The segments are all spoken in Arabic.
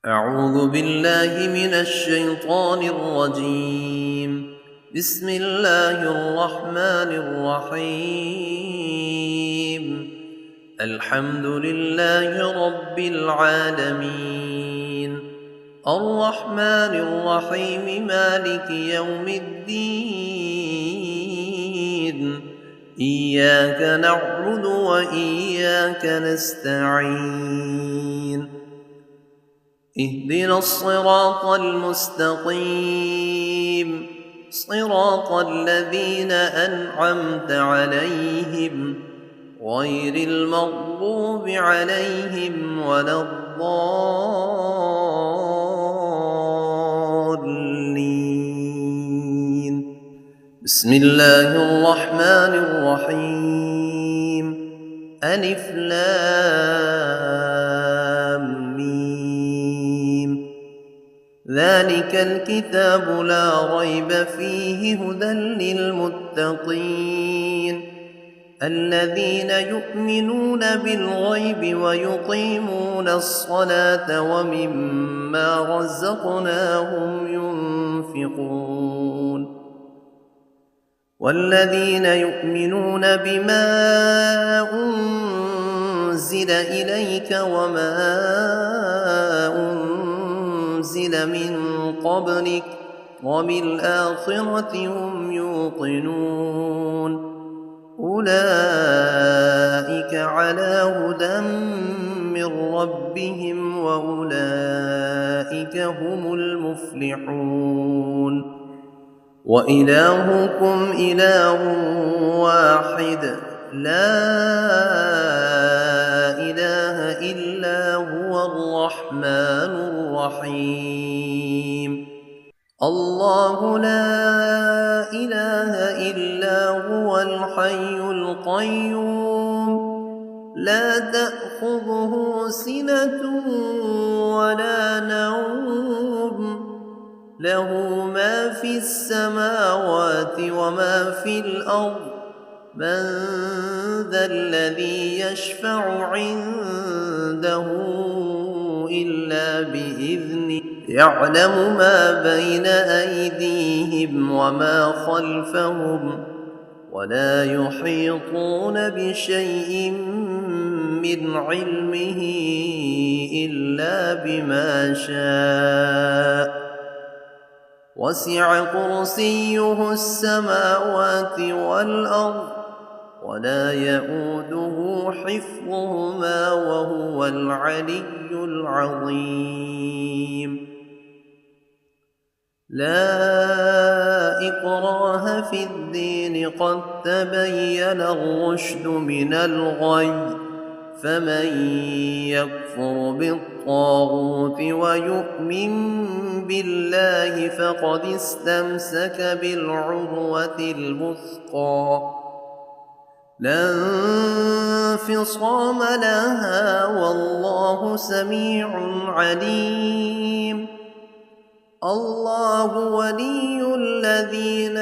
أعوذ بالله من الشيطان الرجيم. بسم الله الرحمن الرحيم. الحمد لله رب العالمين، الرحمن الرحيم، مالك يوم الدين. إياك نعبد وإياك نستعين. اهدنا الصراط المستقيم، صراط الذين أنعمت عليهم غير المغضوب عليهم ولا الضالين. بسم الله الرحمن الرحيم. ألف لام ميم. ذلك الكتاب لا ريب فيه، هدى للمتقين الذين يؤمنون بالغيب ويقيمون الصلاة ومما رزقناهم ينفقون والذين يؤمنون بما أنزل إليك وما أنزل من قبلك وبالآخرة هم يوقنون. أولئك على هدى من ربهم وأولئك هم المفلحون. وإلهكم إله واحد، لا إله إلا هو الرحمن الرحيم. الله لا إله إلا هو الحي القيوم، لا تأخذه سنة ولا نوم، له ما في السماوات وما في الأرض. من ذا الذي يشفع عنده إلا بإذنه، يعلم ما بين أيديهم وما خلفهم ولا يحيطون بشيء من علمه إلا بما شاء. وسع كرسيه السماوات والأرض ولا يئوده حفظهما وهو العلي العظيم. لا إكراه في الدين، قد تبين الرشد من الغي، فمن يكفر بالطاغوت ويؤمن بالله فقد استمسك بالعروة الوثقى، لا انفصام لها، والله سميع عليم. الله ولي الذين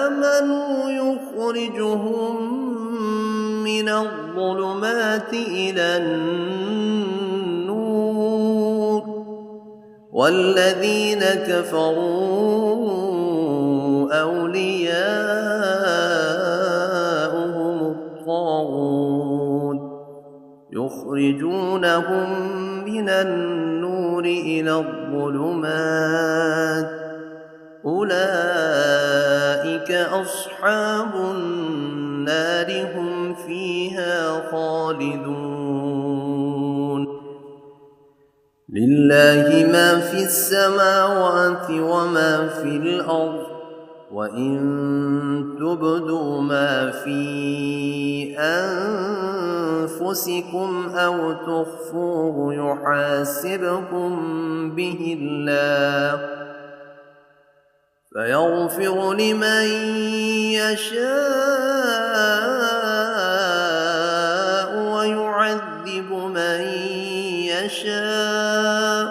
آمنوا يخرجهم من الظلمات إلى النور، والذين كفروا أولياؤهم الطاغوت يخرجونهم من النور إلى الظلمات، أولئك أصحاب النار، هم فيها خالدون. لله ما في السماوات وما في الأرض، وإن تبدوا ما في أنفسكم أو تخفوه يحاسبكم به الله، فيغفر لمن يشاء ويعذب من يشاء،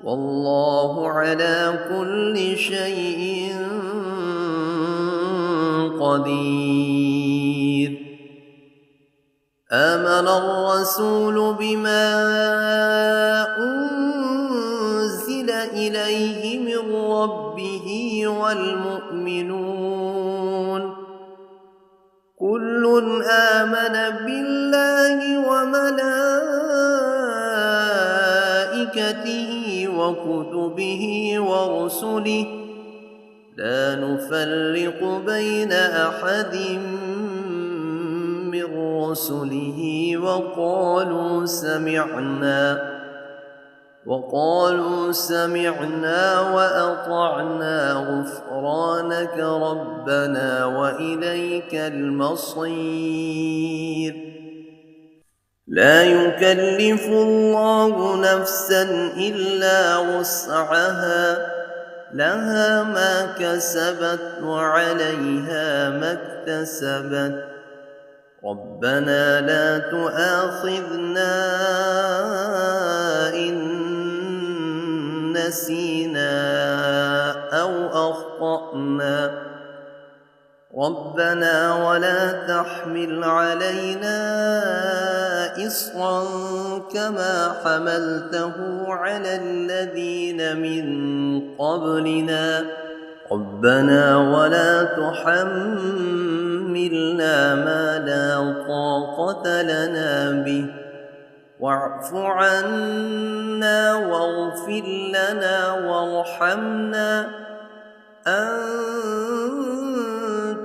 والله على كل شيء قدير. آمن الرسول بما أنزل إليه من ربه والمؤمنون كل آمن بالله وملائكته وكتبه ورسله لا نفرق بين أحد من رسله وقالوا سمعنا وأطعنا غفرانك ربنا وإليك المصير لا يكلف الله نفسا إلا وسعها لها ما كسبت وعليها ما اكتسبت ربنا لا تؤاخذنا إن نسينا أو أخطأنا ربنا ولا تحمل علينا إصرا كما حملته على الذين من قبلنا ربنا ولا تحملنا ما لا طاقة لنا به واعف عنا واغفر لنا وارحمنا أنت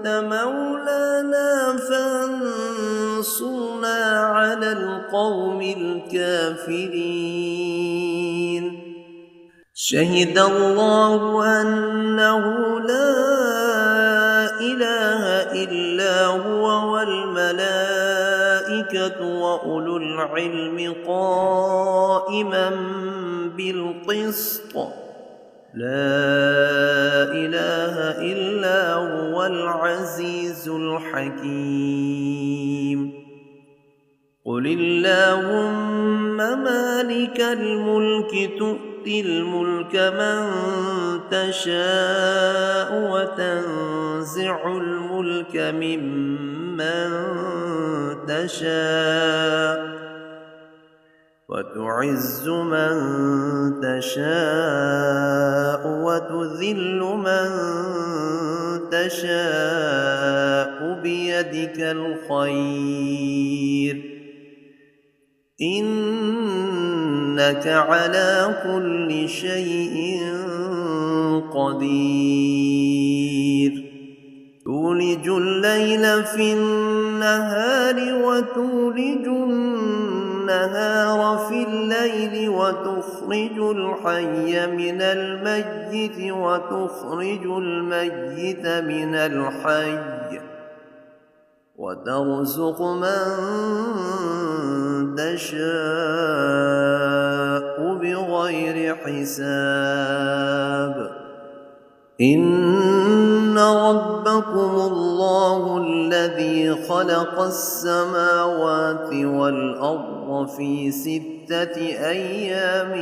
مولانا فانصرنا على القوم الكافرين شهد الله أنه لا إله إلا هو والملائكة وأولو العلم قائما بالقسط لا إله إلا هو العزيز الحكيم قل اللهم مالك الملك تؤتي الملك من تشاء وتنزع الملك ممن تشاء وتعز من تشاء وتذل من تشاء بيدك الخير إنك على كل شيء قدير تولج الليل في النهار وتولج النهار في الليل وتخرج الحي من الميت وتخرج الميت من الحي وترزق من تشاء بغير حساب إن ربكم الله الذي خلق السماوات والأرض في 6 أيام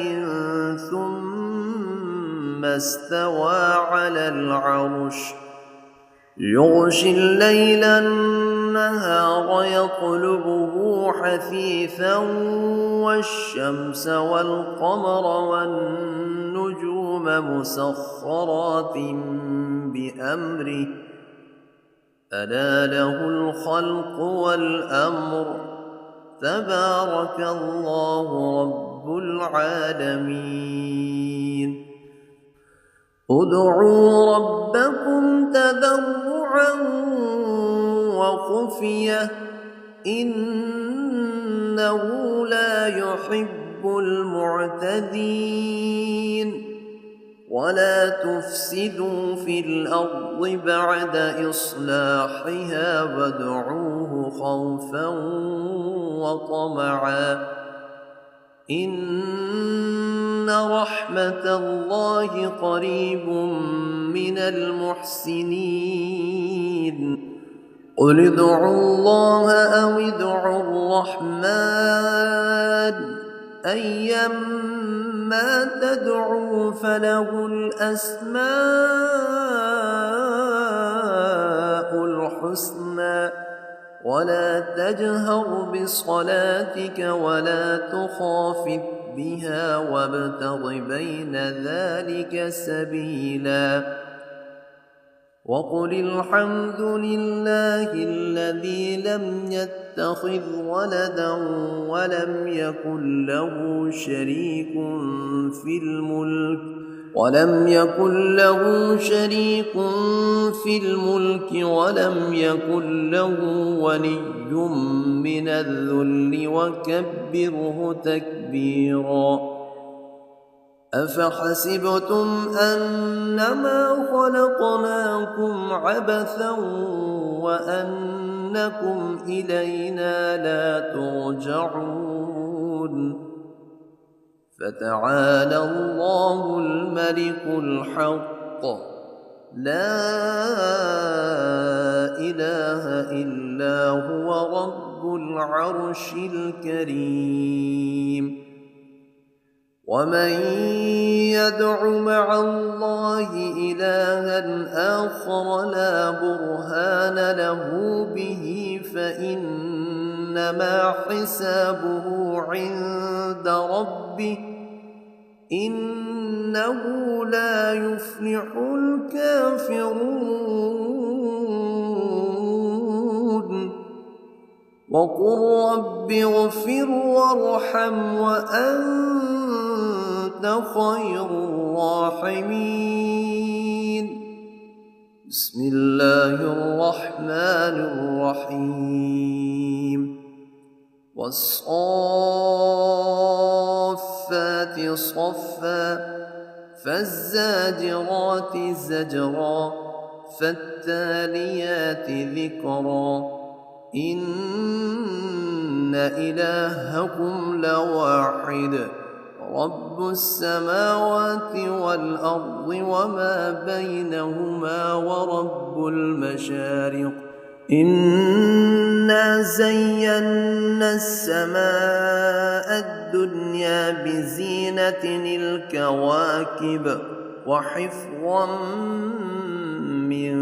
ثم استوى على العرش يغشي الليل النهار يطلبه حثيثا والشمس والقمر والنجوم مسخرات بأمره ألا له الخلق والأمر تبارك الله رب العالمين ادعوا ربكم تضرعا وخفية إنه لا يحب المعتدين ولا تفسدوا في الأرض بعد إصلاحها وادعوه خوفا وطمعا إن رحمة الله قريب من المحسنين قل ادعوا الله أو ادعوا الرحمن أيما تدعوا فله الأسماء الحسنى ولا تجهر بصلاتك ولا تخافت بها وابتغ بين ذلك سبيلا وقل الحمد لله الذي لم يتخذ ولدا ولم يكن له شريك في الملك ولم يكن له ولي من الذل وكبره تكبيرا أفحسبتم أنما خلقناكم عبثا وأنكم إلينا لا ترجعون فتعالى الله الملك الحق لا إله إلا هو رب العرش الكريم ومن يدع مع الله إلها آخر لا برهان له به فإنما حسابه عند ربه إنه لا يفلح الكافرون وقل رب اغفر وارحم وأنت خير الراحمين بسم الله الرحمن الرحيم والصافات صفا فالزاجرات زجرا فالتاليات ذكرا إن إلهكم لواحد رب السماوات والأرض وما بينهما ورب المشارق إنا زينا السماء الدنيا بزينة الكواكب وحفظا من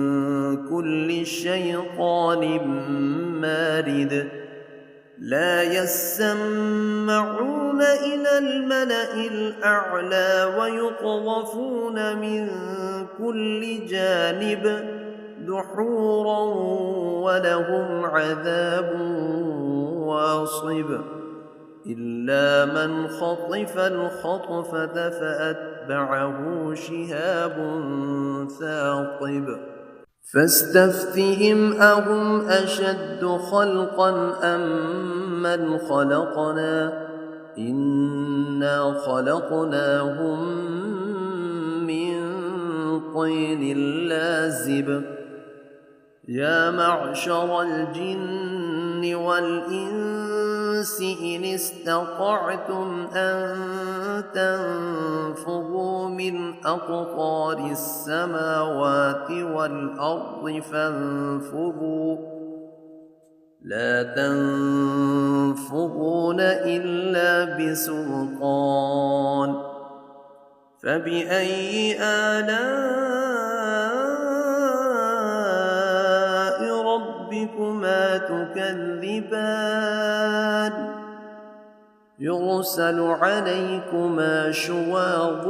كل شيطان مارد لا يسمعون إلى الملأ الأعلى ويقذفون من كل جانب دحورا ولهم عذاب واصب إلا من خطف الخطفة فأتبعه شهاب ثاقب فاستفتهم أهم أشد خلقا أم من خلقنا إنا خلقناهم من طين لازب يا معشر الجن والإنس إن استطعتم أن تنفذوا من أقطار السماوات والأرض فانفذوا لا تنفذون إلا بسلطان فبأي آلاء ربكما تكذبان يرسل عليكما شواظ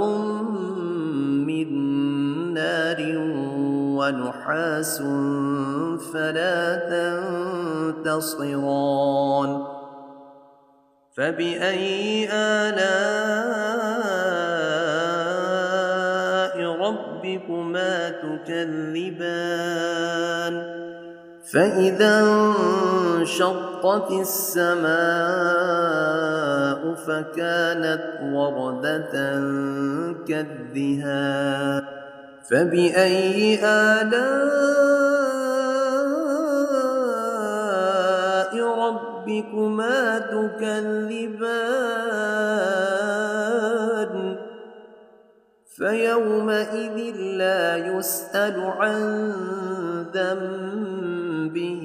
من نار ونحاس فلا تنتصران فبأي آلاء ربكما تكذبان فإذا انشقت السماء فكانت وردة كالدهان فبأي آلاء ربكما تكذبان فيومئذ لا يسأل عن ذنبه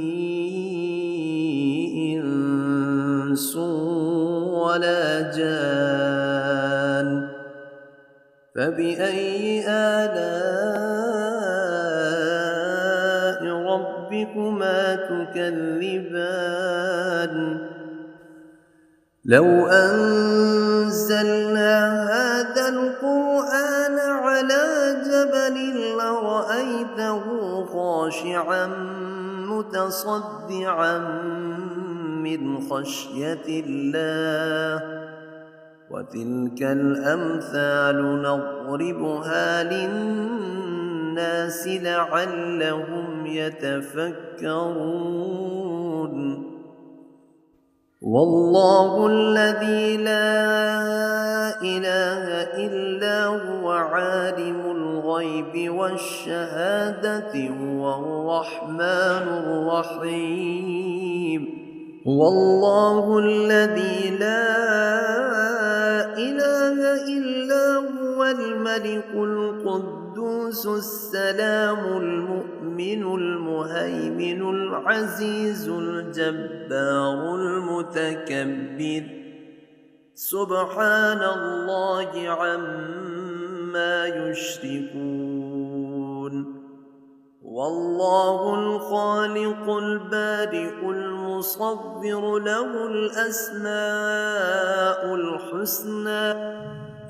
إنس ولا جان فبأي آلاء ربكما تكذبان لو أنزلنا أنزلنا هذا القرآن على جبل لرأيته خاشعا متصدعا من خشية الله وتلك الأمثال نضربها للناس لعلهم يتفكرون والله الذي لا إله إلا هو عالم الغيب والشهادة هو الرحمن الرحيم والله الذي لا إله إلا هو الملك القدوس السلام المؤمن المهيمن العزيز الجبار المتكبر سبحان الله عما يشركون والله الخالق البارئ المصور له الأسماء الحسنى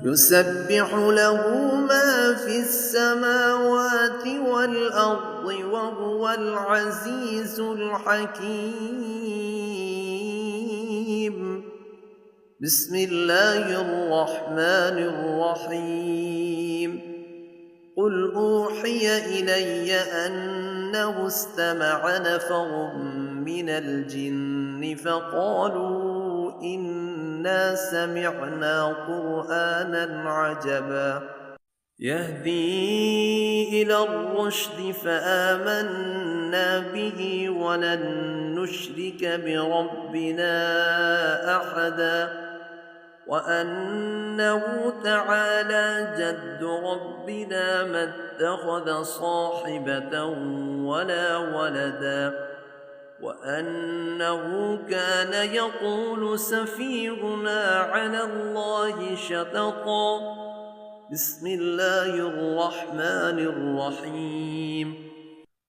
يسبح له ما في السماوات والأرض وهو العزيز الحكيم بسم الله الرحمن الرحيم قل أوحي إلي أنه استمع نفر من الجن فقالوا إنا سمعنا قرآنا عجبا يهدي إلى الرشد فآمنا به ولن نشرك بربنا أحدا وأنه تعالى جد ربنا ما اتخذ صاحبة ولا ولدا وأنه كان يقول سفيهنا على الله شططا بسم الله الرحمن الرحيم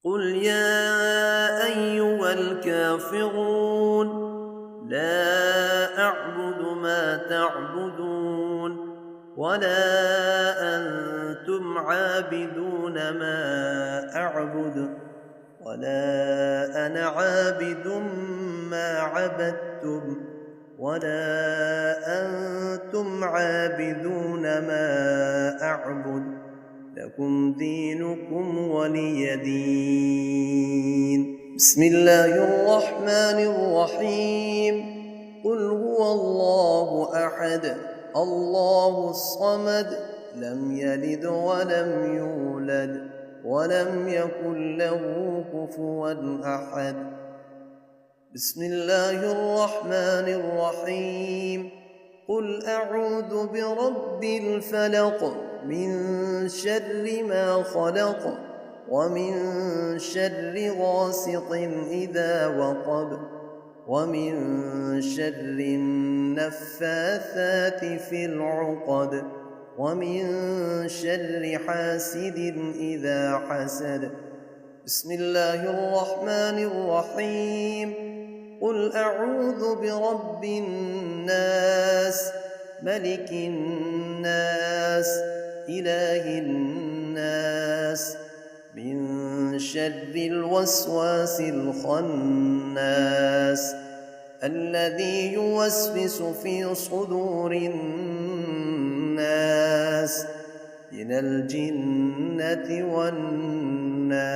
قل يا أيها الكافرون لا أعبد ما تعبدون ولا أنتم عابدون ما أعبد ولا أنا عابد ما عبدتم ولا أنتم عابدون ما أعبد لكم دينكم ولي دين بسم الله الرحمن الرحيم قل هو الله أحد الله الصمد لم يلد ولم يولد ولم يكن له كفوا أحد بسم الله الرحمن الرحيم قل أعوذ برب الفلق من شر ما خلق ومن شر غاسق إذا وقب ومن شر النفاثات في العقد ومن شر حاسد إذا حسد بسم الله الرحمن الرحيم قل أعوذ برب الناس ملك الناس إله الناس من شر الوسواس الخناس الذي يوسوس في صدور الناس من الجنة والناس